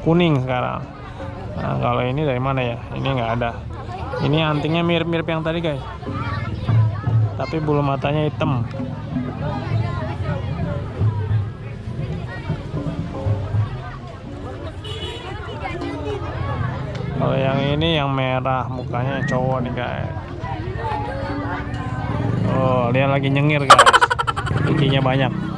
kuning sekarang. Nah, kalau ini dari mana ya? Ini nggak ada. Ini antingnya mirip-mirip yang tadi guys, tapi bulu matanya hitam. Kalau yang ini yang merah, mukanya cowok nih guys. Oh, dia lagi nyengir guys, giginya banyak.